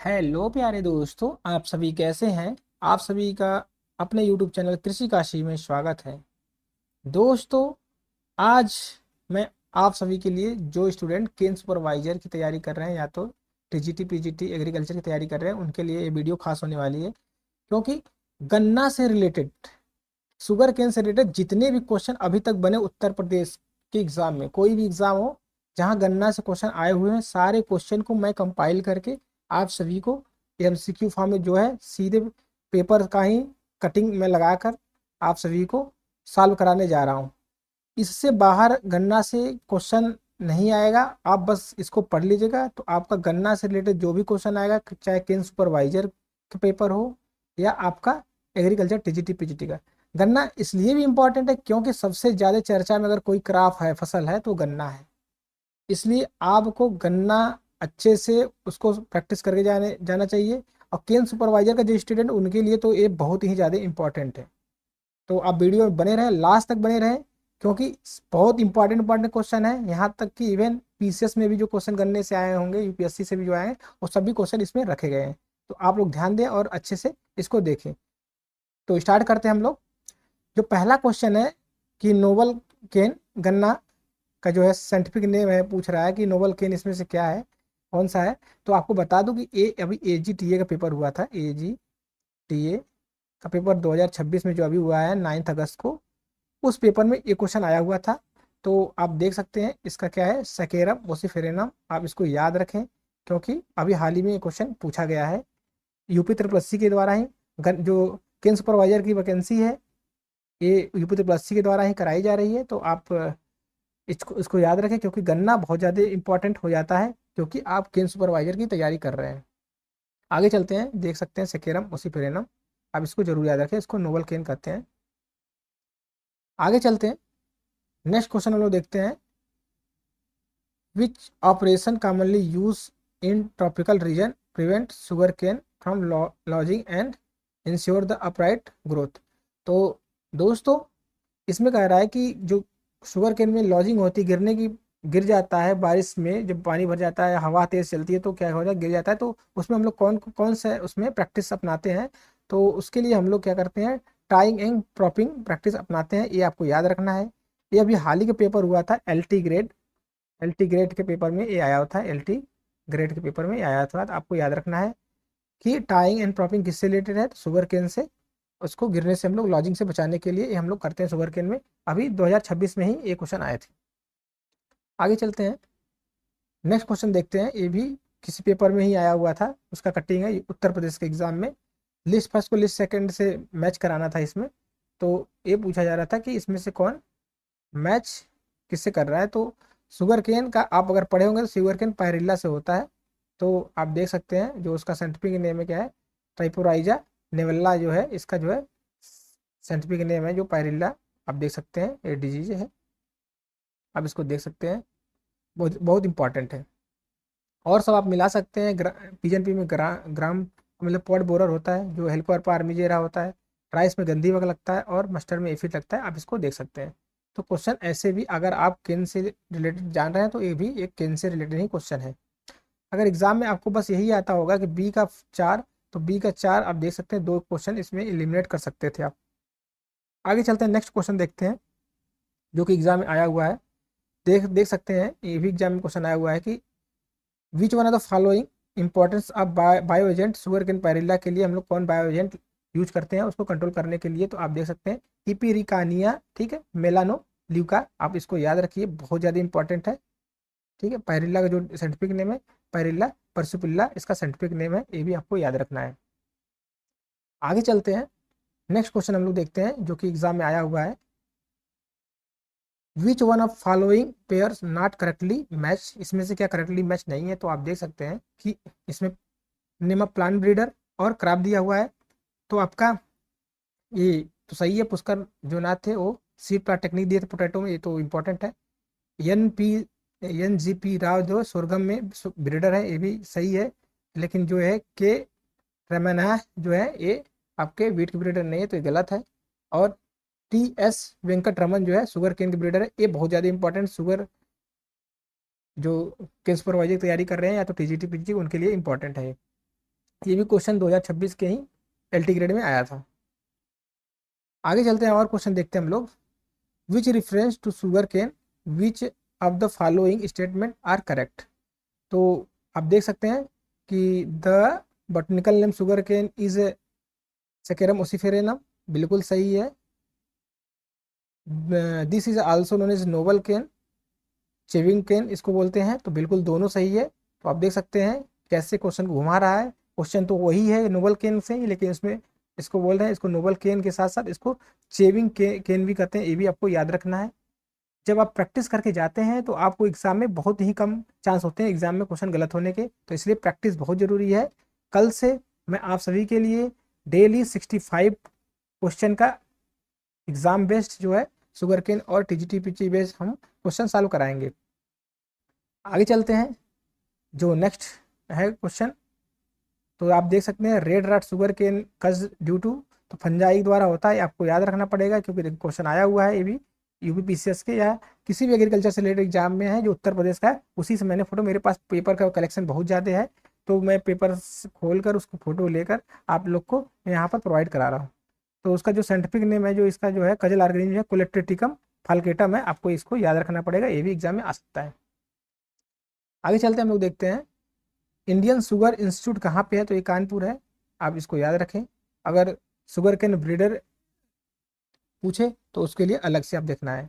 Hello प्यारे दोस्तों, आप सभी कैसे हैं। आप सभी का अपने यूट्यूब चैनल कृषि काशी में स्वागत है। दोस्तों, आज मैं आप सभी के लिए जो स्टूडेंट केन सुपरवाइजर की तैयारी कर रहे हैं या तो टीजीटी पीजीटी एग्रीकल्चर की तैयारी कर रहे हैं उनके लिए ये वीडियो खास होने वाली है। क्योंकि गन्ना से रिलेटेड, शुगर केन से रिलेटेड जितने भी क्वेश्चन अभी तक बने उत्तर प्रदेश के एग्जाम में, कोई भी एग्जाम हो जहां गन्ना से क्वेश्चन आए हुए हैं, सारे क्वेश्चन को मैं कंपाइल करके आप सभी को एमसीक्यू फॉर्म में जो है सीधे पेपर का ही कटिंग में लगाकर आप सभी को सॉल्व कराने जा रहा हूँ। इससे बाहर गन्ना से क्वेश्चन नहीं आएगा। आप बस इसको पढ़ लीजिएगा तो आपका गन्ना से रिलेटेड जो भी क्वेश्चन आएगा, चाहे केन सुपरवाइजर का पेपर हो या आपका एग्रीकल्चर टीजीटी पीजीटी का। गन्ना इसलिए भी इम्पोर्टेंट है क्योंकि सबसे ज़्यादा चर्चा में अगर कोई क्रॉप है, फसल है, तो गन्ना है। इसलिए आपको गन्ना अच्छे से उसको प्रैक्टिस करके जाना चाहिए। और केन सुपरवाइजर का जो स्टूडेंट उनके लिए तो ये बहुत ही ज़्यादा इंपॉर्टेंट है। तो आप वीडियो में बने रहें, लास्ट तक बने रहें, क्योंकि बहुत इंपॉर्टेंट इंपॉर्टेंट क्वेश्चन है। यहाँ तक कि इवन पीसीएस में भी जो क्वेश्चन गन्ने से आए होंगे, यूपीएससी से भी जो आए हैं, वो सभी क्वेश्चन इसमें रखे गए हैं। तो आप लोग ध्यान दें और अच्छे से इसको देखें। तो स्टार्ट करते हैं हम लोग। जो पहला क्वेश्चन है कि नोबल केन गन्ना का जो है साइंटिफिक नेम है, पूछ रहा है कि नोबल केन इसमें से क्या है, कौन सा है। तो आपको बता दूं कि अभी एजीटीए का पेपर हुआ था। एजीटीए का पेपर 2026 में जो अभी हुआ है 9 अगस्त को, उस पेपर में ये क्वेश्चन आया हुआ था। तो आप देख सकते हैं इसका क्या है, सकेरम वोसिफेरेनम। आप इसको याद रखें क्योंकि अभी हाल ही में ये क्वेश्चन पूछा गया है यूपी ट्रिपल एस सी के द्वारा ही। जो केन सुपरवाइजर की वैकेंसी है ये यूपी ट्रिपल एस सी के द्वारा ही कराई जा रही है। तो आप इसको याद रखें क्योंकि गन्ना बहुत ज़्यादा इंपॉर्टेंट हो जाता है क्योंकि आप केन सुपरवाइजर की तैयारी कर रहे हैं। आगे चलते हैं, देख सकते हैं सेकेरम ओसिफेरेनम। आप इसको जरूर याद रखें, इसको नोबल केन कहते हैं। आगे चलते हैं, नेक्स्ट क्वेश्चन हम लोग देखते हैं। Which operation commonly use in tropical region prevent sugar cane from lodging and ensure the upright growth. तो दोस्तों, इसमें कह रहा है कि जो शुगर केन में लॉजिंग होती है, गिर जाता है बारिश में, जब पानी भर जाता है, हवा तेज चलती है तो क्या हो जाता है, गिर जाता है। तो उसमें हम लोग कौन कौन सा उसमें प्रैक्टिस अपनाते हैं। तो उसके लिए हम लोग क्या करते हैं, टाइंग एंड प्रॉपिंग प्रैक्टिस अपनाते हैं। ये आपको याद रखना है। ये अभी हाल ही का पेपर हुआ था एल टी ग्रेड के पेपर में ये आया था। एल टी ग्रेड के पेपर में आया था। तो आपको याद रखना है कि टाइंग एंड प्रॉपिंग किससे रिलेटेड है, तो शुगर केन से। उसको गिरने से हम लोग, लॉजिंग से बचाने के लिए ये हम लोग करते हैं शुगर केन में। अभी 2026 में ही ये क्वेश्चन आए थे। आगे चलते हैं, नेक्स्ट क्वेश्चन देखते हैं। ये भी किसी पेपर में ही आया हुआ था, उसका कटिंग है उत्तर प्रदेश के एग्जाम में। लिस्ट फर्स्ट को लिस्ट सेकंड से मैच कराना था इसमें। तो ये पूछा जा रहा था कि इसमें से कौन मैच किससे कर रहा है। तो शुगर केन का आप अगर पढ़े होंगे तो शुगर केन पायरिल्ला से होता है। तो आप देख सकते हैं जो उसका साइंटिफिक नेम है क्या है, ट्राइपोराइजा नेवल्ला जो है इसका जो है साइंटिफिक नेम है, जो पायरिल्ला। आप देख सकते हैं ये डिजीज है, आप इसको देख सकते हैं, बहुत बहुत इंपॉर्टेंट है। और सब आप मिला सकते हैं। पीजन में ग्राम मतलब पॉट बोरर होता है, जो हेल्पर पार्मिजेरा होता है। राइस में गंदी वग लगता है और मस्टर्ड में एफिड लगता है। आप इसको देख सकते हैं। तो क्वेश्चन ऐसे भी अगर आप केन से रिलेटेड जान रहे हैं तो ये भी एक केन से रिलेटेड ही क्वेश्चन है। अगर एग्जाम में आपको बस यही आता होगा कि बी का 4, तो बी का 4 आप देख सकते हैं, 2 क्वेश्चन इसमें एलिमिनेट कर सकते थे आप। आगे चलते हैं, नेक्स्ट क्वेश्चन देखते हैं जो कि एग्जाम में आया हुआ है। देख देख सकते हैं, ये भी एग्जाम में क्वेश्चन आया हुआ है कि which one of the following importance of bio agent sugar cane pyrilla के लिए हम लोग कौन बायो एजेंट यूज करते हैं उसको कंट्रोल करने के लिए। तो आप देख सकते हैं इपिरिकानिया, ठीक है, मेलानो ल्यूका। आप इसको याद रखिए, बहुत ज़्यादा इंपॉर्टेंट है। ठीक है, पायरिल्ला का जो साइंटिफिक नेम है पायरिल्ला पर्सिपिल्ला, इसका साइंटिफिक नेम है, ये भी आपको याद रखना है। आगे चलते हैं, नेक्स्ट क्वेश्चन हम लोग देखते हैं जो कि एग्जाम में आया हुआ है। विच one of following pairs not correctly match, इसमें से क्या करेक्टली मैच नहीं है। तो आप देख सकते हैं कि इसमें नेम ऑफ प्लांट ब्रीडर और क्रॉप दिया हुआ है। तो आपका ये तो सही है, पुष्कर जो नाथ थे वो सीड प्लांट टेक्निक दिए थे पोटैटो में, ये तो इम्पोर्टेंट है। पी NGP राव जो सोरगम में ब्रीडर है, ये भी सही है। लेकिन जो है के रमना जो है ये आपके वीट के ब्रीडर नहीं है, तो ये गलत है। और TS वेंकट रमन जो है शुगर केन के ब्रीडर है, ये बहुत ज़्यादा इंपॉर्टेंट शुगर जो केन सुपरवाइजर की तैयारी कर रहे हैं या तो टीजीटी पीजीटी उनके लिए इंपॉर्टेंट है। ये भी क्वेश्चन 2026 के ही एलटी ग्रेड में आया था। आगे चलते हैं और क्वेश्चन देखते हैं हम लोग। Which reference to sugar cane, which of the following statement are correct. तो आप देख सकते हैं कि the botanical name sugar cane is saccharum officinarum, बिल्कुल सही है। This is also known as noble cane, chewing cane इसको बोलते हैं, तो बिल्कुल दोनों सही है। तो आप देख सकते हैं कैसे क्वेश्चन घुमा रहा है। क्वेश्चन तो वही है नोबल केन से ही, लेकिन इसमें इसको बोल रहे हैं इसको नोबल केन के साथ साथ इसको चेविंग केन भी कहते हैं, ये भी आपको याद रखना है। जब आप प्रैक्टिस करके जाते हैं तो आपको एग्जाम में बहुत ही कम चांस होते हैं एग्जाम में क्वेश्चन गलत होने के, तो इसलिए प्रैक्टिस बहुत जरूरी है। कल से मैं आप सभी के लिए डेली 65 क्वेश्चन का एग्जाम बेस्ड जो है शुगर केन और टीजीटी पीटी बेस्ड हम क्वेश्चन सॉल्व कराएंगे। आगे चलते हैं जो नेक्स्ट है क्वेश्चन। तो आप देख सकते हैं रेड रॉट शुगर केन कज ड्यू टू, तो फंजाई द्वारा होता है, आपको याद रखना पड़ेगा क्योंकि क्वेश्चन आया हुआ है ये भी यूपीपीसीएस के या किसी भी एग्रीकल्चर से रिलेटेड एग्जाम में है जो उत्तर प्रदेश का है, उसी से मैंने फोटो, मेरे पास पेपर का कलेक्शन बहुत ज़्यादा है, तो मैं पेपर खोल कर उसको फोटो लेकर आप लोग को यहाँ पर प्रोवाइड करा रहा हूँ। तो उसका जो साइंटिफिक नेम है जो इसका जो है कजल ऑर्गेनिज्म है कोलेप्टेटिकम फाल्केटम है, आपको इसको याद रखना पड़ेगा, ये भी एग्जाम में आ सकता है। आगे चलते हैं हम लोग देखते हैं इंडियन शुगर इंस्टीट्यूट कहाँ पे है, तो ये कानपुर है, आप इसको याद रखें। अगर शुगर कैन ब्रीडर पूछे तो उसके लिए अलग से आप देखना है।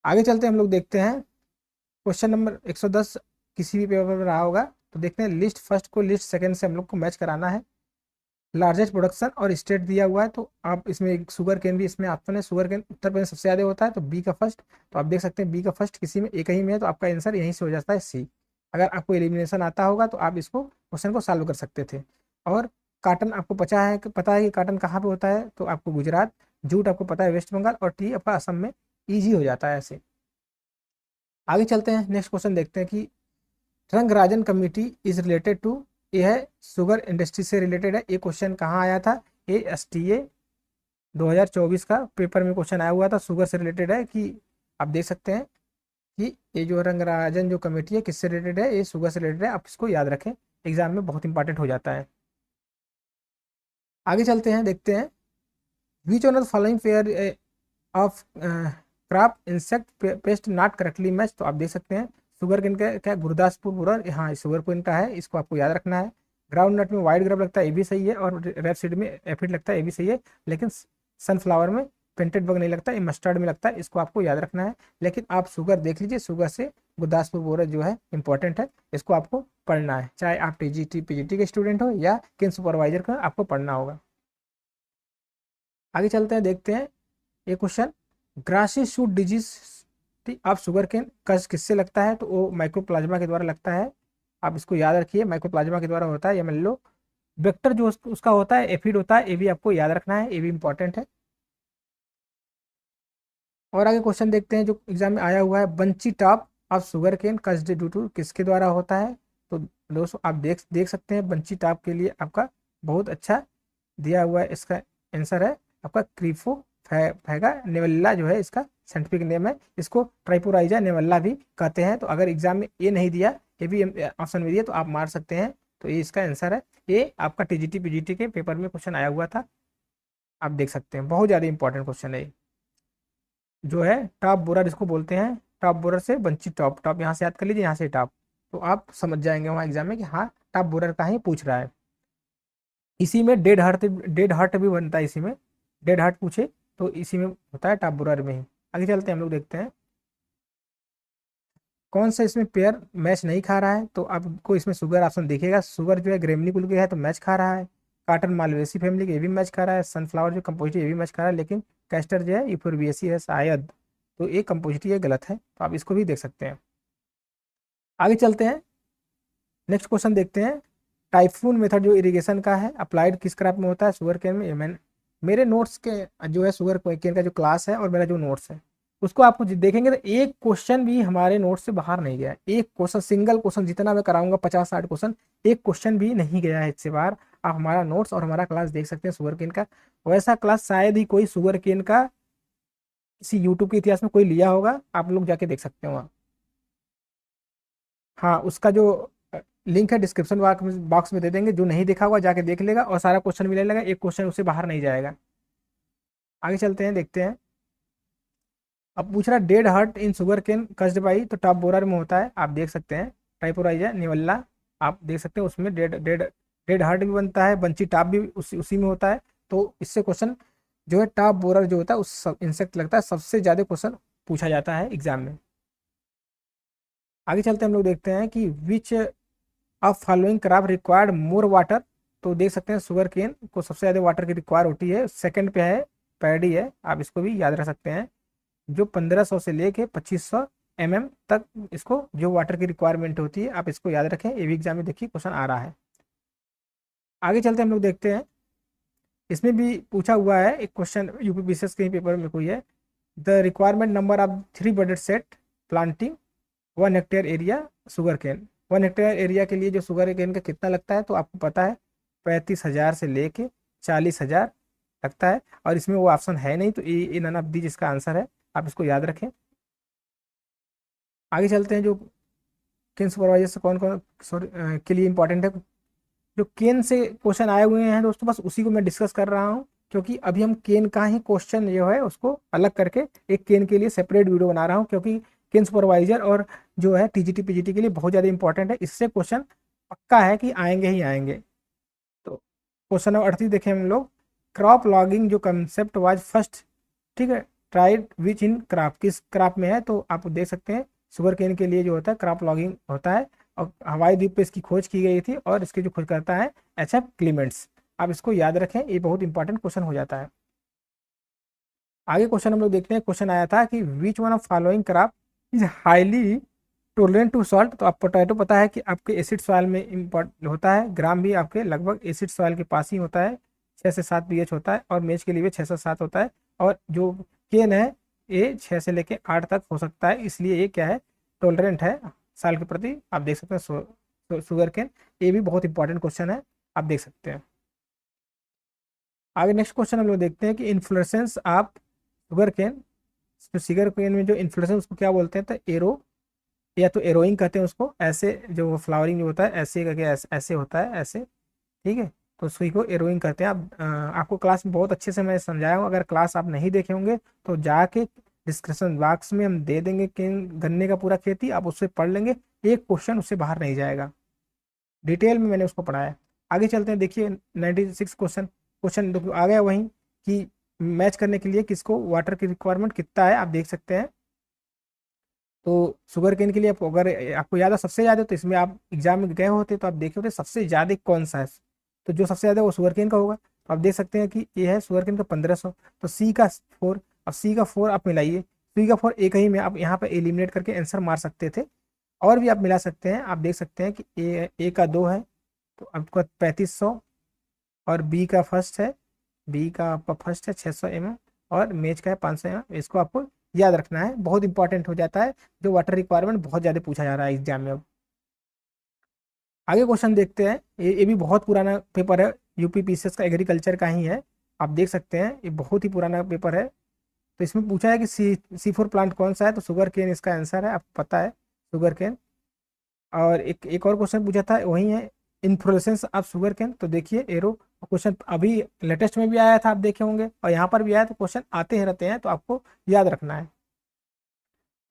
आगे चलते हैं हम लोग देखते हैं क्वेश्चन नंबर 110 किसी भी पेपर में रहा होगा, तो देखते हैं लिस्ट फर्स्ट को लिस्ट सेकंड से हम लोग को मैच कराना है। लार्जेस्ट प्रोडक्शन और स्टेट दिया हुआ है, तो आप इसमें शुगर केन भी इसमें ऑप्शन है, शुगर केन उत्तर प्रदेश सबसे ज़्यादा होता है तो बी का फर्स्ट, तो आप देख सकते हैं बी का फर्स्ट किसी में एक ही में है, तो आपका आंसर यहीं से हो जाता है सी। अगर आपको एलिमिनेशन आता होगा तो आप इसको क्वेश्चन को सॉल्व कर सकते थे। और काटन आपको पता है कि काटन कहाँ पे होता है, तो आपको गुजरात, जूट आपको पता है वेस्ट बंगाल, और टी आपका असम में, ईजी हो जाता है ऐसे। आगे चलते हैं नेक्स्ट क्वेश्चन देखते हैं कि Rangarajan committee is related to, ये है शुगर इंडस्ट्री से रिलेटेड है। ये क्वेश्चन कहाँ आया था, ये एसटीए 2024 का पेपर में क्वेश्चन आया हुआ था, शुगर से रिलेटेड है। कि आप देख सकते हैं कि ये जो रंगराजन जो कमेटी है किससे रिलेटेड है, ये शुगर से रिलेटेड है, आप इसको याद रखें, एग्जाम में बहुत इंपॉर्टेंट हो जाता है। आगे चलते हैं देखते हैं विच one of following pair of crop insect pest not correctly match, तो आप देख सकते हैं शुगर केन का क्या गुरदासपुर रूरल, हाँ शुगर केन का है, इसको आपको याद रखना है। ग्राउंड नट में वाइट ग्राफ लगता है, ये भी सही है, और रेप सीड में एफिड लगता है, ये भी सही है, लेकिन सनफ्लावर में पेंटेड बग नहीं लगता, ये मस्टर्ड में लगता है, इसको आपको याद रखना है। लेकिन आप शुगर देख लीजिए, शुगर से गुरदासपुर बोरा जो है इंपॉर्टेंट है, इसको आपको पढ़ना है, चाहे आप टीजीटी पीजीटी के स्टूडेंट हो या किन सुपरवाइजर का, आपको पढ़ना होगा। आगे चलते हैं देखते हैं ये क्वेश्चन ग्रासी शूट डिजीज, आप शुगर केन कस किससे लगता है, तो वो माइक्रोप्लाज्मा के द्वारा लगता है, आप इसको याद रखिए, माइक्रोप्लाज्मा के द्वारा होता है। या मान लो वेक्टर जो उसका होता है एफिड होता है, ये भी आपको याद रखना है, ये भी इंपॉर्टेंट है। और आगे क्वेश्चन देखते हैं जो एग्जाम में आया हुआ है bunchy top of sugar cane caused due to, किसके द्वारा होता है, तो दोस्तों आप देख देख सकते हैं बंची टॉप के लिए आपका बहुत अच्छा दिया हुआ है, इसका आंसर है आपका क्रीफो फैगा नेवल्ला जो है इसका साइंटिफिक नेम है, इसको ट्राइपोराइजा नेवल्ला भी कहते हैं। तो अगर एग्जाम में ये नहीं दिया, ये भी ऑप्शन में दिया, तो आप मार सकते हैं, तो ये इसका आंसर है। ये आपका टीजीटी पीजीटी के पेपर में क्वेश्चन आया हुआ था, आप देख सकते हैं बहुत ज़्यादा इंपॉर्टेंट क्वेश्चन है जो है टॉप बोरर इसको बोलते हैं, टॉप बोरर से बंची टॉप, टॉप यहाँ से याद कर लीजिए, यहाँ से टॉप, तो आप समझ जाएंगे वहाँ एग्जाम में कि हाँ टॉप बोरर का ही पूछ रहा है। इसी में डेड हार्ट भी बनता है, इसी में डेड हार्ट पूछे तो इसी में होता है टॉप बोरर में ही। आगे चलते हैं हम लोग देखते हैं कौन सा इसमें पेयर मैच नहीं खा रहा है, तो आपको इसमें शुगर ऑप्शन दिखेगा, शुगर जो है ग्रेमनी कुल के है तो मैच खा रहा है, काटन मालवेसी फैमिली के ये भी मैच खा रहा है, सनफ्लावर जो कंपोजिट ये भी मैच खा रहा है, लेकिन कैस्टर जो है यूफोर्बिएसी है शायद, तो ये कंपोजिट ये गलत है, तो आप इसको भी देख सकते हैं। आगे चलते हैं नेक्स्ट क्वेश्चन देखते हैं टाइफून मेथड जो इरिगेशन का है अप्लाइड किस क्रॉप में होता है, शुगर केन में। मेरे नोट्स के जो है शुगर केन का जो क्लास है और मेरा जो नोट्स है उसको आपको देखेंगे तो एक क्वेश्चन भी हमारे नोट्स से बाहर नहीं गया है, एक क्वेश्चन सिंगल क्वेश्चन, जितना मैं कराऊंगा 50-60 क्वेश्चन, एक क्वेश्चन भी नहीं गया है इससे बाहर। आप हमारा नोट्स और हमारा क्लास देख सकते हैं शुगर केन का, वैसा क्लास शायद ही कोई शुगर केन का किसी यूट्यूब के इतिहास में कोई लिया होगा, आप लोग जाके देख सकते हो वहाँ। हाँ उसका जो लिंक है डिस्क्रिप्शन बॉक्स में दे देंगे, जो नहीं देखा होगा जाके देख लेगा और सारा क्वेश्चन मिले लेगा, एक क्वेश्चन उससे बाहर नहीं जाएगा। आगे चलते हैं, देखते हैं। अब पूछ रहा dead heart in sugar cane caused by, तो टॉप बोरर में होता है, आप देख सकते हैं टाइपोराइजा निवल्ला, आप देख सकते हैं उसमें डेड डेड डेड हार्ट भी बनता है, बंची टाप भी उसी में होता है। तो इससे क्वेश्चन जो है टॉप बोरर जो होता है उस इंसेक्ट लगता है, सबसे ज़्यादा क्वेश्चन पूछा जाता है एग्जाम में। आगे चलते हैं, हम लोग देखते हैं कि which of following crop required more water, तो देख सकते हैं शुगर केन को सबसे ज़्यादा वाटर की रिक्वायर होती है, सेकंड पे है पैडी है, आप इसको भी याद रख सकते हैं, जो 1500 से लेके 2500 mm तक इसको जो वाटर की रिक्वायरमेंट होती है, आप इसको याद रखें, ये भी एग्जाम में देखिए क्वेश्चन आ रहा है। आगे चलते हम लोग देखते हैं, इसमें भी पूछा हुआ है एक क्वेश्चन यूपीपीसीएस के ही पेपर में कोई है, the requirement number of 3 budded set planting 1 hectare area sugar cane, 1 hectare area के लिए जो शुगर केन का कितना लगता है, तो आपको पता है 35,000 से लेके 40,000 लगता है, और इसमें वो ऑप्शन है नहीं, तो ये नन ऑफ दी जिसका आंसर है, आप इसको याद रखें। आगे चलते हैं, जो केन सुपरवाइजर से कौन कौन के लिए इंपॉर्टेंट है, जो केन से क्वेश्चन आए हुए हैं दोस्तों, बस उसी को मैं डिस्कस कर रहा हूँ, क्योंकि अभी हम केन का ही क्वेश्चन जो है उसको अलग करके एक केन के लिए सेपरेट वीडियो बना रहा हूँ, क्योंकि केन सुपरवाइजर और जो है टीजीटी पीजीटी के लिए बहुत ज़्यादा इंपॉर्टेंट है, इससे क्वेश्चन पक्का है कि आएंगे ही आएंगे। तो क्वेश्चन नंबर 38 देखें हम लोग, क्रॉप लॉगिंग जो कंसेप्ट वाज फर्स्ट, ठीक है, ट्राइड विच इन क्रॉप, किस क्रॉप में है, तो आप देख सकते हैं शुगर केन के लिए जो होता है क्रॉप लॉगिंग होता है, और हवाई द्वीप पे इसकी खोज की गई थी, और इसकी जो खोज करता है एच एफ क्लीमेंट्स, आप इसको याद रखें, ये बहुत इंपॉर्टेंट क्वेश्चन हो जाता है। आगे क्वेश्चन हम लोग देखते हैं, क्वेश्चन आया था कि which one of following crop is highly tolerant to salt, तो आप पोटैटो पता है कि आपके एसिड सॉइल में इम्पोर्ट होता है, ग्राम भी आपके लगभग एसिड सॉइल के पास ही होता है, 6 से 7 pH होता है, और मेज के लिए भी 6 से 7 होता है, और जो केन है ये 6 से लेके 8 तक हो सकता है, इसलिए ये क्या है टोलरेंट है साल के प्रति, आप देख सकते हैं शुगर केन, ये भी बहुत इंपॉर्टेंट क्वेश्चन है, आप देख सकते हैं। आगे नेक्स्ट क्वेश्चन हम लोग देखते हैं कि इन्फ्लोरेसेंस ऑफ शुगर केन, जो शुगर केन में जो इन्फ्लोरेसेंस उसको क्या बोलते हैं, तो एरो या तो एरोइंग कहते हैं उसको, ऐसे जो फ्लावरिंग जो होता है ऐसे करके ऐसे होता है ऐसे, ठीक है, तो उसी को एरोइंग करते हैं। आप आपको क्लास में बहुत अच्छे से मैं समझाया हूँ, अगर क्लास आप नहीं देखे होंगे तो जाके डिस्क्रिप्शन बॉक्स में हम दे देंगे कि गन्ने का पूरा खेती, आप उससे पढ़ लेंगे, एक क्वेश्चन उससे बाहर नहीं जाएगा, डिटेल में मैंने उसको पढ़ाया। आगे चलते हैं, देखिए 96 क्वेश्चन, क्वेश्चन आ गया वहीं कि मैच करने के लिए किसको वाटर की रिक्वायरमेंट कितना है, आप देख सकते हैं। तो शुगर केन के लिए आपको अगर आपको याद है सबसे ज़्यादा, तो इसमें आप एग्जाम में गए होते तो आप देखे होते सबसे ज़्यादा कौन सा है, तो जो सबसे ज़्यादा वो शुगर केन का होगा, तो आप देख सकते हैं कि ये है शुगर केन का 1500, तो सी का 4, अब सी का 4 आप मिलाइए, सी का 4 एक ही में आप यहाँ पर एलिमिनेट करके आंसर मार सकते थे, और भी आप मिला सकते हैं, आप देख सकते हैं कि ए का 2 है, तो आपका 3500, और बी का फर्स्ट है, बी का आपका फर्स्ट है 600 mm, और मेज का है 500 mm, इसको आपको याद रखना है, बहुत इंपॉर्टेंट हो जाता है, जो वाटर रिक्वायरमेंट बहुत ज़्यादा पूछा जा रहा है एग्जाम में। अब आगे क्वेश्चन देखते हैं, ये भी बहुत पुराना पेपर है, यूपी पीसीएस का एग्रीकल्चर का ही है, आप देख सकते हैं ये बहुत ही पुराना पेपर है। तो इसमें पूछा है कि C4 प्लांट कौन सा है, तो शुगर केन इसका आंसर है, आपको पता है शुगर केन। और एक और क्वेश्चन पूछा था वही है, इन्फ्लोरेसेंस ऑफ शुगर केन, तो देखिए एरो क्वेश्चन अभी लेटेस्ट में भी आया था, आप देखे होंगे, और यहाँ पर भी आया, तो क्वेश्चन आते ही रहते हैं, तो आपको याद रखना है।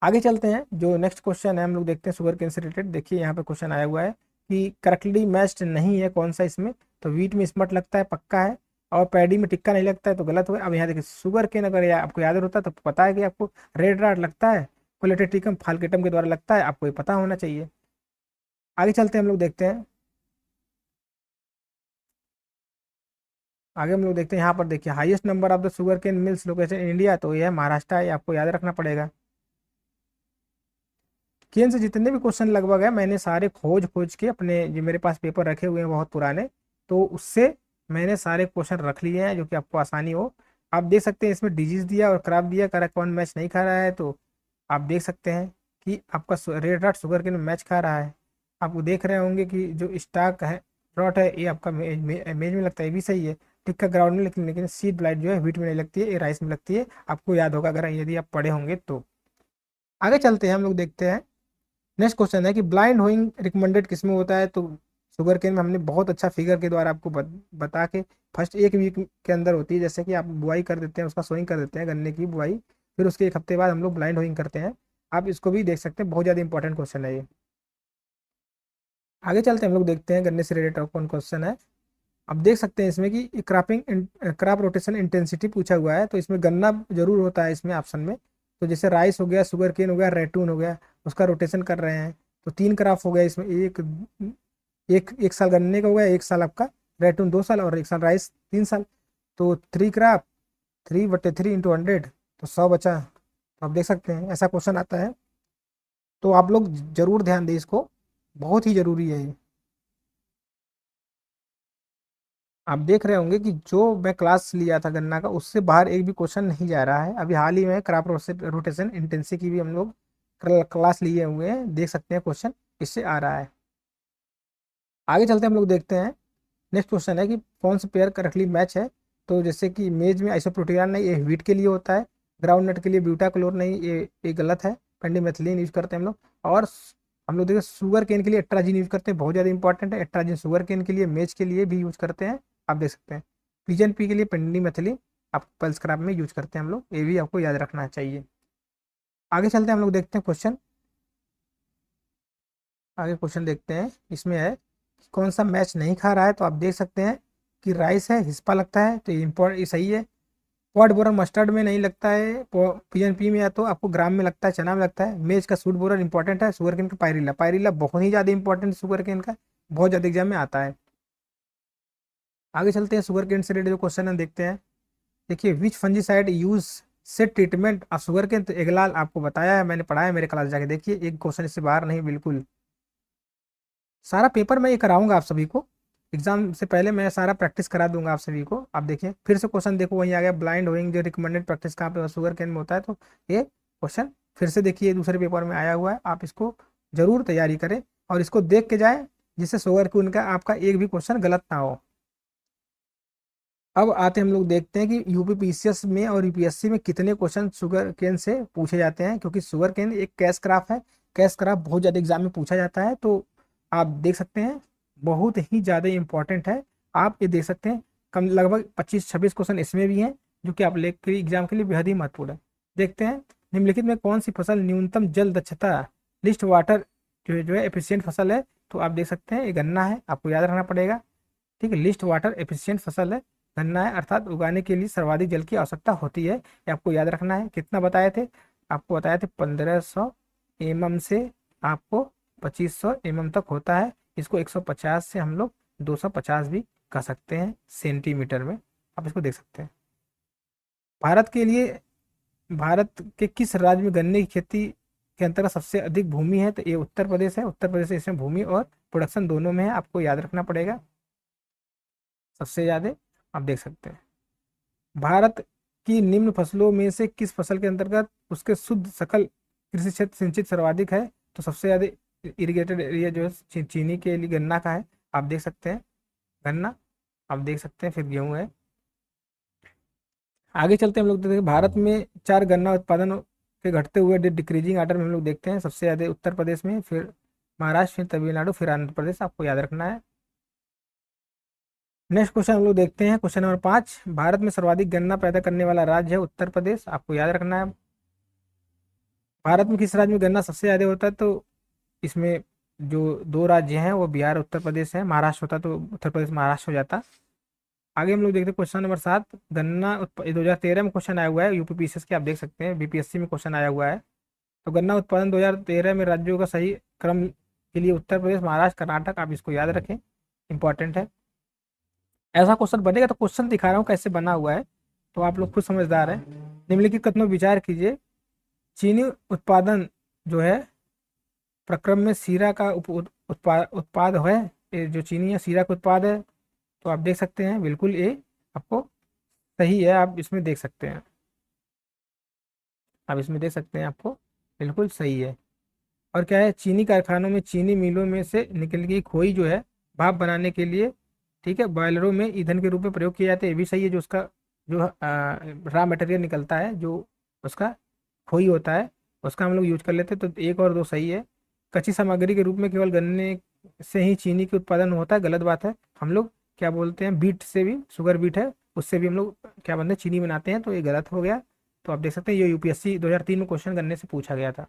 आगे चलते हैं, जो नेक्स्ट क्वेश्चन है हम लोग देखते हैं शुगर केन से रिलेटेड, देखिए यहाँ पे क्वेश्चन आया हुआ है कि करेक्टली मैच्ड नहीं है कौन सा इसमें, तो वीट में स्मट लगता है पक्का है, और पैडी में टिक्का नहीं लगता है, तो गलत हो गया। अब यहाँ देखिए शुगर केन अगर आपको याद होता है तो पता है कि आपको रेड राड लगता है, कोलेटेटिकम फाल्केटम के द्वारा लगता है, आपको ये पता होना चाहिए। आगे चलते हैं, हम लोग देखते हैं, आगे हम लोग देखते हैं, यहाँ पर देखिए highest number of the sugar cane mills location in India, तो ये है महाराष्ट्र है, ये आपको याद रखना पड़ेगा। केन से जितने भी क्वेश्चन लगभग है मैंने सारे खोज खोज के अपने जो मेरे पास पेपर रखे हुए हैं बहुत पुराने, तो उससे मैंने सारे क्वेश्चन रख लिए हैं जो कि आपको आसानी हो। आप देख सकते हैं इसमें डिजीज दिया और क्रॉप दिया, करेक्ट कौन मैच नहीं खा रहा है, तो आप देख सकते हैं कि आपका रेड राट शुगर केन मैच खा रहा है। आप देख रहे होंगे कि जो स्टाक है रॉट है ये आपका मेज में लगता है, ये भी सही है, टिक्का ग्राउंड में, लेकिन लेकिन सीड ब्लाइट जो है व्हीट में नहीं लगती है, ये राइस में लगती है, आपको याद होगा अगर यदि आप पढ़े होंगे तो। आगे चलते हैं, हम लोग देखते हैं नेक्स्ट क्वेश्चन है कि ब्लाइंड होइंग रिकमेंडेड किस में होता है? तो शुगर केन में हमने बहुत अच्छा फिगर के द्वारा आपको बता के फर्स्ट एक वीक के अंदर होती है। जैसे कि आप बुआई कर देते हैं, उसका सोइंग कर देते हैं गन्ने की बुआई, फिर उसके एक हफ्ते बाद हम लोग ब्लाइंड होइंग करते हैं। आप इसको भी देख सकते हैं, बहुत ज़्यादा इंपॉर्टेंट क्वेश्चन है ये। आगे चलते हैं, हम लोग देखते हैं गन्ने से रिलेटेड कौन क्वेश्चन है। अब देख सकते हैं इसमें कि क्रॉप रोटेशन इंटेंसिटी पूछा हुआ है, तो इसमें गन्ना जरूर होता है इसमें ऑप्शन में। तो जैसे राइस हो गया, शुगर केन हो गया, रैटून हो गया, उसका रोटेशन कर रहे हैं। तो 3 क्रॉप हो गया इसमें, एक एक एक साल गन्ने का हो गया, 1 साल आपका रैटून, 2 साल, और 1 साल राइस, 3 साल। तो 3 क्रॉप, 3/3 × 100, तो 100 बचा। तो आप देख सकते हैं ऐसा क्वेश्चन आता है, तो आप लोग जरूर ध्यान दें इसको, बहुत ही जरूरी है ये। आप देख रहे होंगे कि जो मैं क्लास लिया था गन्ना का, उससे बाहर एक भी क्वेश्चन नहीं जा रहा है। अभी हाल ही में क्रॉप रोटेशन इंटेंसिटी की भी हम लोग क्लास लिए हुए हैं, देख सकते हैं क्वेश्चन इससे आ रहा है। आगे चलते हम लोग देखते हैं। नेक्स्ट क्वेश्चन है कि कौन सा पेयर करेक्टली मैच है? तो जैसे कि मेज में आइसोप्रोटियान नहीं, ये व्हीट के लिए होता है। ग्राउंड नट के लिए ब्यूटाक्लोर नहीं, ये गलत है। पेंडिमेथिलीन यूज करते हैं हम लोग। और हम लोग देखिए शुगर केन के लिए एट्राजिन यूज करते हैं, बहुत ज़्यादा इंपॉर्टेंट है एट्राजिन शुगर केन के लिए, मेज के लिए भी यूज करते हैं। आप देख सकते हैं पीजन पी के लिए पेंडिमेथिलीन आप पल्स क्रॉप में यूज करते हैं हम लोग, ये भी आपको याद रखना चाहिए। आगे चलते हैं, हम लोग देखते हैं क्वेश्चन। आगे क्वेश्चन देखते हैं, इसमें है कि कौन सा मैच नहीं खा रहा है? तो आप देख सकते हैं कि राइस है, हिस्पा लगता है, तो ये सही है। पॉट बोरर मस्टर्ड में नहीं लगता है, पीएनपी में, या तो आपको ग्राम में लगता है, चना में लगता है। मेज का सूट बोरर इंपॉर्टेंट है। शुगर केन का पायरिला, पायरिला बहुत ही ज़्यादा इंपॉर्टेंट शुगर केन का, बहुत ज़्यादा एग्जाम में आता है। आगे चलते हैं, शुगर केन से रिलेटेड जो क्वेश्चन है देखते हैं। देखिए, विच फंजीसाइड यूज से ट्रीटमेंट ऑफ शुगर केन? तो एगलाल आपको बताया है, मैंने पढ़ाया मेरे क्लास जाके देखिए, एक क्वेश्चन इससे बाहर नहीं बिल्कुल। सारा पेपर मैं ये कराऊंगा आप सभी को, एग्जाम से पहले मैं सारा प्रैक्टिस करा दूंगा आप सभी को। आप देखिए फिर से क्वेश्चन, देखो वहीं आ गया, ब्लाइंड होइंग जो रिकमेंडेड प्रैक्टिस कहाँ पे शुगर केन में होता है। तो ये क्वेश्चन फिर से देखिए दूसरे पेपर में आया हुआ है, आप इसको जरूर तैयारी करें और इसको देख के जाए, जिससे शुगर केन का आपका एक भी क्वेश्चन गलत ना हो। अब आते हम लोग देखते हैं कि यूपीपीसीएस में और यूपीएससी में कितने क्वेश्चन शुगर केन से पूछे जाते हैं, क्योंकि शुगर केन एक कैश क्रॉप है। कैश क्रॉप बहुत ज़्यादा एग्जाम में पूछा जाता है, तो आप देख सकते हैं बहुत ही ज़्यादा इंपॉर्टेंट है। आप ये देख सकते हैं कम लगभग 25-26 क्वेश्चन इसमें भी हैं, जो कि आप लेकर एग्जाम के लिए बेहद ही महत्वपूर्ण है। देखते हैं, निम्नलिखित में कौन सी फसल न्यूनतम जल दक्षता लिस्ट वाटर जो है एफिशिएंट फसल है? तो आप देख सकते हैं ये गन्ना है, आपको याद रखना पड़ेगा। ठीक है, लिस्ट वाटर एफिशिएंट फसल है, गन्ना है, अर्थात उगाने के लिए सर्वाधिक जल की आवश्यकता होती है, ये आपको याद रखना है। कितना बताए थे? आपको बताए थे 1500 mm से आपको 2500 mm तक होता है। इसको 150 से हम लोग 250 भी कह सकते हैं सेंटीमीटर में, आप इसको देख सकते हैं। भारत के लिए, भारत के किस राज्य में गन्ने की खेती के अंतर्गत सबसे अधिक भूमि है? तो ये उत्तर प्रदेश है। उत्तर प्रदेश से इसमें भूमि और प्रोडक्शन दोनों में है, आपको याद रखना पड़ेगा सबसे ज़्यादा। आप देख सकते हैं भारत की निम्न फसलों में से किस फसल के अंतर्गत उसके शुद्ध सकल कृषि क्षेत्र सिंचित सर्वाधिक है? तो सबसे ज़्यादा इरिगेटेड एरिया जो है चीनी के लिए गन्ना का है, आप देख सकते हैं गन्ना, आप देख सकते हैं, फिर गेहूं है। आगे चलते हैं, हम लोग देखते हैं भारत में 4 गन्ना उत्पादन के घटते हुए डिक्रीजिंग आर्डर में हम लोग देखते हैं, सबसे ज़्यादा उत्तर प्रदेश में, फिर महाराष्ट्र, फिर तमिलनाडु, फिर आंध्र प्रदेश, आपको याद रखना है। नेक्स्ट क्वेश्चन हम लोग देखते हैं, क्वेश्चन नंबर 5, भारत में सर्वाधिक गन्ना पैदा करने वाला राज्य है उत्तर प्रदेश, आपको याद रखना है। भारत में किस राज्य में गन्ना सबसे ज्यादा होता है? तो इसमें जो 2 राज्य हैं वो बिहार उत्तर प्रदेश है, महाराष्ट्र होता तो उत्तर प्रदेश महाराष्ट्र हो जाता। आगे हम लोग देखते हैं क्वेश्चन नंबर 7, 2013 में क्वेश्चन आया हुआ है यूपीपीसीएस के, आप देख सकते हैं बीपीएससी में क्वेश्चन आया हुआ है। तो गन्ना उत्पादन 2013 में राज्यों का सही क्रम के लिए उत्तर प्रदेश, महाराष्ट्र, कर्नाटक, आप इसको याद रखें, इंपॉर्टेंट है। ऐसा क्वेश्चन बनेगा, तो क्वेश्चन दिखा रहा हूँ कैसे बना हुआ है, तो आप लोग खुद समझदार हैं। निम्नलिखित कथनों पर विचार कीजिए। चीनी उत्पादन जो है प्रक्रम में सीरा का उत्पाद है, ये जो चीनी है सीरा का उत्पाद है, तो आप देख सकते हैं बिल्कुल ये आपको सही है, आप इसमें देख सकते हैं, आप इसमें देख सकते हैं आपको बिल्कुल सही है। और क्या है, चीनी कारखानों में चीनी मिलों में से निकल गई खोई जो है भाप बनाने के लिए, ठीक है, बॉयलरों में ईंधन के रूप में प्रयोग किए जाते हैं, ये भी सही है। जो उसका जो रॉ मटेरियल निकलता है, जो उसका खोई होता है, उसका हम लोग यूज कर लेते हैं, तो 1 और 2 सही है। कच्ची सामग्री के रूप में केवल गन्ने से ही चीनी के उत्पादन होता है, गलत बात है। हम लोग क्या बोलते हैं, बीट से भी, शुगर बीट है, उससे भी हम लोग क्या बनते हैं, चीनी बनाते हैं, तो ये गलत हो गया। तो आप देख सकते हैं ये यूपीएससी 2003 में क्वेश्चन गन्ने से पूछा गया था।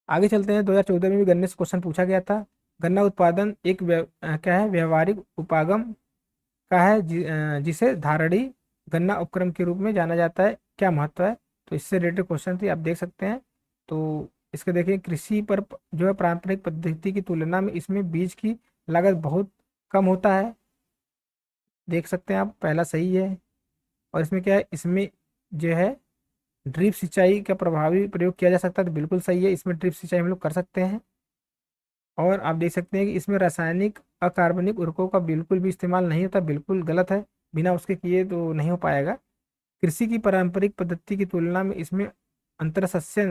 आगे चलते हैं, 2014 में भी गन्ने से क्वेश्चन पूछा गया था। गन्ना उत्पादन एक क्या है, व्यवहारिक उपागम का है, जिसे धारणी गन्ना उपक्रम के रूप में जाना जाता है, क्या महत्व है। तो इससे रिलेटेड क्वेश्चन थी, आप देख सकते हैं। तो इसके देखिए, कृषि पर जो है पारंपरिक पद्धति की तुलना में इसमें बीज की लागत बहुत कम होता है, देख सकते हैं आप, पहला सही है। और इसमें क्या है, इसमें जो है ड्रिप सिंचाई का प्रभावी प्रयोग किया जा सकता है, तो बिल्कुल सही है, इसमें ड्रिप सिंचाई हम लोग कर सकते हैं। और आप देख सकते हैं कि इसमें रासायनिक अकार्बनिक उर्वरकों का बिल्कुल भी इस्तेमाल नहीं होता, बिल्कुल गलत है, बिना उसके किए तो नहीं हो पाएगा। कृषि की पारंपरिक पद्धति की तुलना में इसमें अंतरसस्य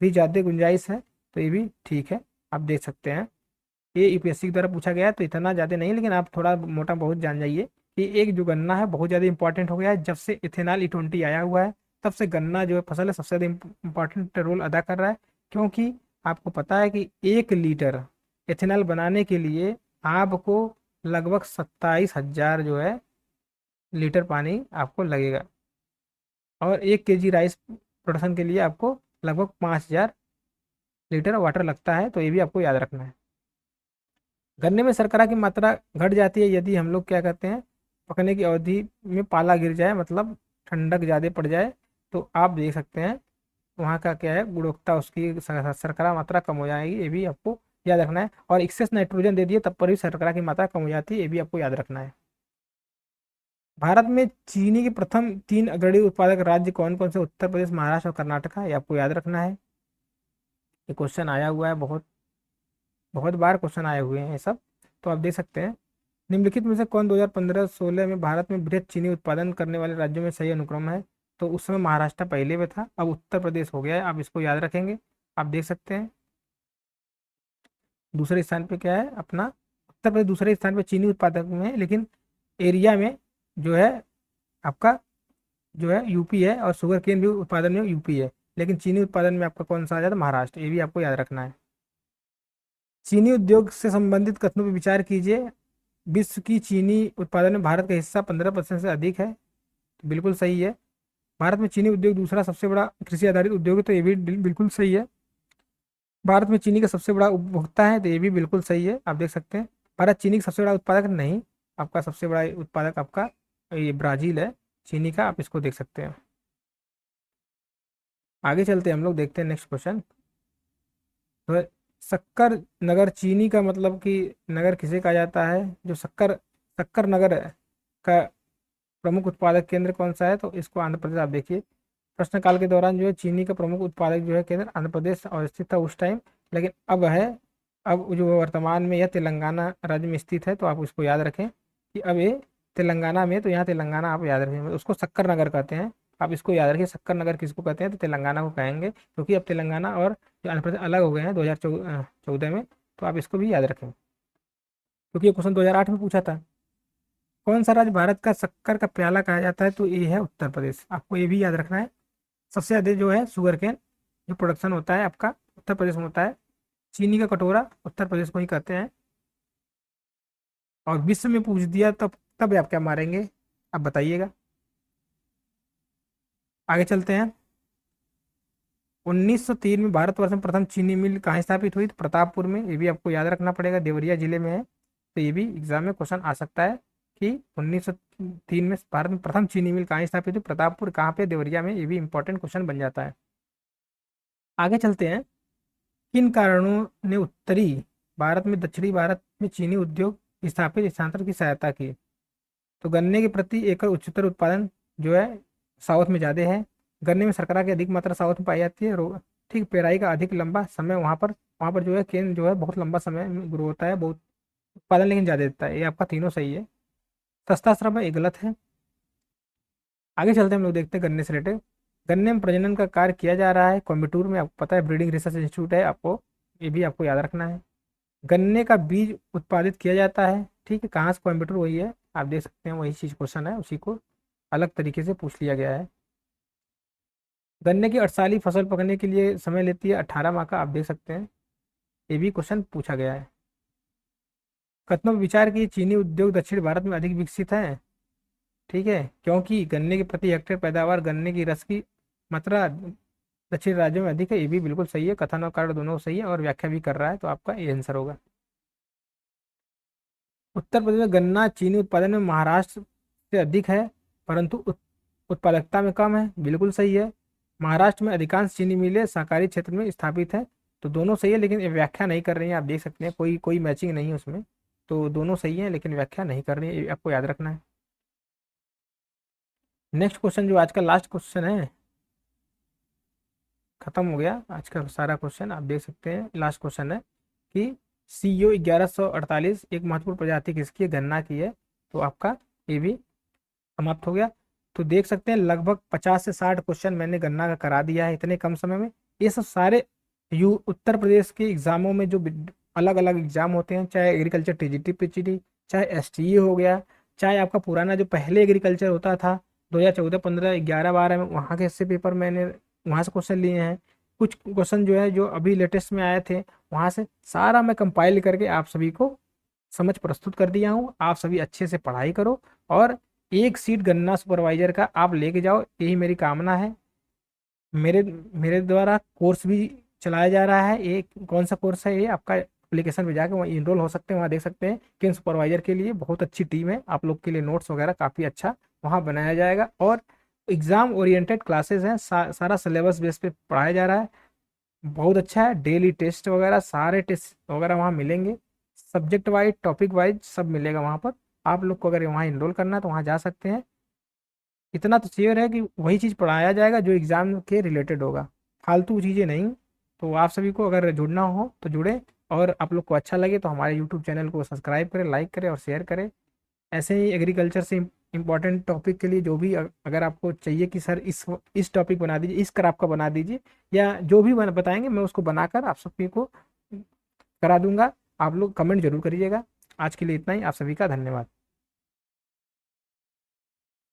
भी ज़्यादा गुंजाइश है, तो ये भी ठीक है, आप देख सकते हैं। ये यूपीएससी के द्वारा पूछा गया है, तो इतना ज़्यादा नहीं, लेकिन आप थोड़ा मोटा बहुत जान जाइए कि एक जो गन्ना है बहुत ज़्यादा इंपॉर्टेंट हो गया है, जब से इथेनॉल E20 आया हुआ है, तब से गन्ना जो है फसल है सबसे ज़्यादा इंपॉर्टेंट रोल अदा कर रहा है। क्योंकि आपको पता है कि 1 लीटर इथेनॉल बनाने के लिए आपको लगभग 27,000 जो है लीटर पानी आपको लगेगा, और 1 केजी राइस प्रोडक्शन के लिए आपको लगभग 5,000 लीटर वाटर लगता है, तो ये भी आपको याद रखना है। गन्ने में शर्करा की मात्रा घट जाती है यदि हम लोग क्या करते हैं, पकने की अवधि में पाला गिर जाए, मतलब ठंडक ज़्यादा पड़ जाए, तो आप देख सकते हैं वहाँ का क्या है, गुणवत्ता उसकी शर्करा मात्रा कम हो जाएगी, ये भी आपको याद रखना है। और एक्सेस नाइट्रोजन दे दिए तब पर भी शर्करा की मात्रा कम हो जाती है, ये भी आपको याद रखना है। भारत में चीनी के प्रथम 3 अग्रणी उत्पादक राज्य कौन कौन से, उत्तर प्रदेश, महाराष्ट्र और कर्नाटक, ये आपको याद रखना है। ये क्वेश्चन आया हुआ है, बहुत बहुत बार क्वेश्चन आए हुए हैं ये सब, तो आप देख सकते हैं। निम्नलिखित में से कौन 2015-16 में भारत में बृहद चीनी उत्पादन करने वाले राज्यों में सही अनुक्रम है। तो उस समय महाराष्ट्र पहले में था, अब उत्तर प्रदेश हो गया है, आप इसको याद रखेंगे। आप देख सकते हैं दूसरे स्थान पे क्या है अपना, उत्तर प्रदेश दूसरे स्थान पे चीनी उत्पादक में है, लेकिन एरिया में जो है आपका जो है यूपी है, और शुगर केन भी उत्पादन में यूपी है, लेकिन चीनी उत्पादन में आपका कौन सा आ जाता है, महाराष्ट्र, ये भी आपको याद रखना है। चीनी उद्योग से संबंधित कथनों पर विचार कीजिए। विश्व की चीनी उत्पादन में भारत का हिस्सा 15% से अधिक है, तो बिल्कुल सही है। भारत में चीनी उद्योग दूसरा सबसे बड़ा कृषि आधारित उद्योग है, तो ये भी बिल्कुल सही है। भारत में चीनी का सबसे बड़ा उपभोक्ता है, तो ये भी बिल्कुल सही है, आप देख सकते हैं। भारत चीनी का सबसे बड़ा उत्पादक नहीं, आपका सबसे बड़ा उत्पादक आपका ये ब्राज़ील है चीनी का, आप इसको देख सकते हैं। आगे चलते हैं हम लोग, देखते हैं नेक्स्ट क्वेश्चन। तो शक्कर नगर चीनी का मतलब कि नगर किसे कहा जाता है, जो शक्कर शक्कर नगर का प्रमुख उत्पादक केंद्र कौन सा है, तो इसको आंध्र प्रदेश, आप देखिए। प्रश्नकाल के दौरान जो है चीनी का प्रमुख उत्पादक जो है केंद्र आंध्र प्रदेश और स्थित था उस टाइम, लेकिन अब है, अब जो वर्तमान में यह तेलंगाना राज्य में स्थित है, तो आप उसको याद रखें कि अब ये तेलंगाना में, तो यहाँ तेलंगाना आप याद रखें, उसको शक्कर नगर कहते हैं, आप इसको याद रखिए। शक्कर नगर किसको कहते हैं, तो तेलंगाना को कहेंगे, क्योंकि अब तेलंगाना और जो आंध्र प्रदेश अलग हो गए हैं 2014 में, तो आप इसको भी याद रखें, क्योंकि ये क्वेश्चन 2008 में पूछा था। कौन सा राज्य भारत का शक्कर का प्याला कहा जाता है, तो ये है उत्तर प्रदेश, आपको ये भी याद रखना है। सबसे ज़्यादा जो है शुगर केन जो प्रोडक्शन होता है आपका उत्तर प्रदेश में होता है। चीनी का कटोरा उत्तर प्रदेश को ही कहते हैं। और विश्व में पूछ दिया तब तब आप क्या मारेंगे, आप बताइएगा। आगे चलते हैं। 1903 में भारतवर्ष में प्रथम चीनी मिल कहाँ स्थापित हुई, तो प्रतापपुर में, ये भी आपको याद रखना पड़ेगा, देवरिया जिले में है, तो ये भी एग्जाम में क्वेश्चन आ सकता है कि 1903 में भारत में प्रथम चीनी मिल कहाँ स्थापित हुई, प्रतापपुर कहाँ पे, देवरिया में, ये भी इंपॉर्टेंट क्वेश्चन बन जाता है। आगे चलते हैं। किन कारणों ने उत्तरी भारत में दक्षिणी भारत में चीनी उद्योग स्थापित स्थानांतरण की सहायता की, तो गन्ने के प्रति एकड़ उच्चतर उत्पादन जो है साउथ में ज़्यादा है। गन्ने में शर्करा की अधिक मात्रा साउथ में पाई जाती है, ठीक, पेराई का अधिक लंबा समय वहाँ पर जो है केन जो है बहुत लंबा समय ग्रो होता है, बहुत उत्पादन लेकिन ज़्यादा देता है, ये आपका तीनों सही है। सस्ता श्रम है, ये गलत है। आगे चलते हैं हम लोग, देखते हैं गन्ने से रिलेटेड। गन्ने में प्रजनन का कार्य किया जा रहा है कोयम्बटूर में, आपको पता है ब्रीडिंग रिसर्च इंस्टीट्यूट है, आपको ये भी आपको याद रखना है। गन्ने का बीज उत्पादित किया जाता है, ठीक है, कहाँ से, कोयम्बटूर वही है, आप देख सकते हैं, वही चीज़ क्वेश्चन है, उसी को अलग तरीके से पूछ लिया गया है। गन्ने की 48 फसल पकने के लिए समय लेती है 18 माह का, आप देख सकते हैं, ये भी क्वेश्चन पूछा गया है। कथनों पर विचार की चीनी उद्योग दक्षिण भारत में अधिक विकसित है। ठीक है, क्योंकि गन्ने की प्रति हेक्टेयर पैदावार, गन्ने की रस की मात्रा दक्षिण राज्यों में अधिक है, ये भी बिल्कुल सही है, कथन और कारण दोनों सही है, और व्याख्या भी कर रहा है, तो आपका ये आंसर होगा। उत्तर प्रदेश में गन्ना चीनी उत्पादन में महाराष्ट्र से अधिक है, परंतु उत्पादकता में कम है, बिल्कुल सही है। महाराष्ट्र में अधिकांश चीनी मिलें सहकारी क्षेत्र में स्थापित है, तो दोनों सही है, लेकिन ये व्याख्या नहीं कर रही है, आप देख सकते हैं, कोई कोई मैचिंग नहीं है उसमें, तो दोनों सही है लेकिन व्याख्या नहीं कर रही है, ये आपको याद रखना है। नेक्स्ट क्वेश्चन, जो आज का लास्ट क्वेश्चन है, खत्म हो गया आज का सारा क्वेश्चन, आप देख सकते हैं, लास्ट क्वेश्चन है कि सीओ 1148 एक महत्वपूर्ण प्रजाति किसकी है, गन्ना की है, तो आपका ये भी समाप्त हो गया। तो देख सकते हैं लगभग 50 से 60 क्वेश्चन मैंने गन्ना का करा दिया है इतने कम समय में। ये सब सारे उत्तर प्रदेश के एग्जामों में जो अलग अलग एग्जाम होते हैं, चाहे एग्रीकल्चर टीजीटी पीजीटी, चाहे एसटीई हो गया, चाहे आपका पुराना जो पहले एग्रीकल्चर होता था 2014 15 11 12 में, वहाँ के ऐसे पेपर मैंने वहाँ से क्वेश्चन लिए हैं। कुछ क्वेश्चन जो है जो अभी लेटेस्ट में आए थे वहाँ से, सारा मैं कंपाइल करके आप सभी को समझ प्रस्तुत कर दिया हूँ। आप सभी अच्छे से पढ़ाई करो और एक सीट गन्ना सुपरवाइजर का आप लेके जाओ, यही मेरी कामना है। मेरे मेरे द्वारा कोर्स भी चलाया जा रहा है, ये कौन सा कोर्स है, ये आपका एप्लीकेशन पे जाकर वहाँ इनरोल हो सकते हैं, वहाँ देख सकते हैं कि सुपरवाइजर के लिए बहुत अच्छी टीम है, आप लोग के लिए नोट्स वगैरह काफ़ी अच्छा वहाँ बनाया जाएगा, और एग्जाम ओरिएंटेड क्लासेस हैं, सारा सिलेबस बेस पे पढ़ाया जा रहा है, बहुत अच्छा है। डेली टेस्ट वगैरह सारे टेस्ट वगैरह वहाँ मिलेंगे, सब्जेक्ट वाइज टॉपिक वाइज सब मिलेगा वहाँ पर। आप लोग को अगर वहाँ इनरोल करना है तो वहाँ जा सकते हैं। इतना तो श्योर है कि वही चीज़ पढ़ाया जाएगा जो एग्ज़ाम के रिलेटेड होगा, फालतू चीज़ें नहीं। तो आप सभी को अगर जुड़ना हो तो जुड़े, और आप लोग को अच्छा लगे तो हमारे यूट्यूब चैनल को सब्सक्राइब करें, लाइक करें और शेयर करें। ऐसे ही एग्रीकल्चर से इम्पोर्टेंट टॉपिक के लिए जो भी अगर आपको चाहिए कि सर इस टॉपिक बना दीजिए, इस क्रैप का बना दीजिए, या जो भी बताएंगे मैं उसको बनाकर आप सभी को करा दूंगा। आप लोग कमेंट जरूर करिएगा। आज के लिए इतना ही, आप सभी का धन्यवाद।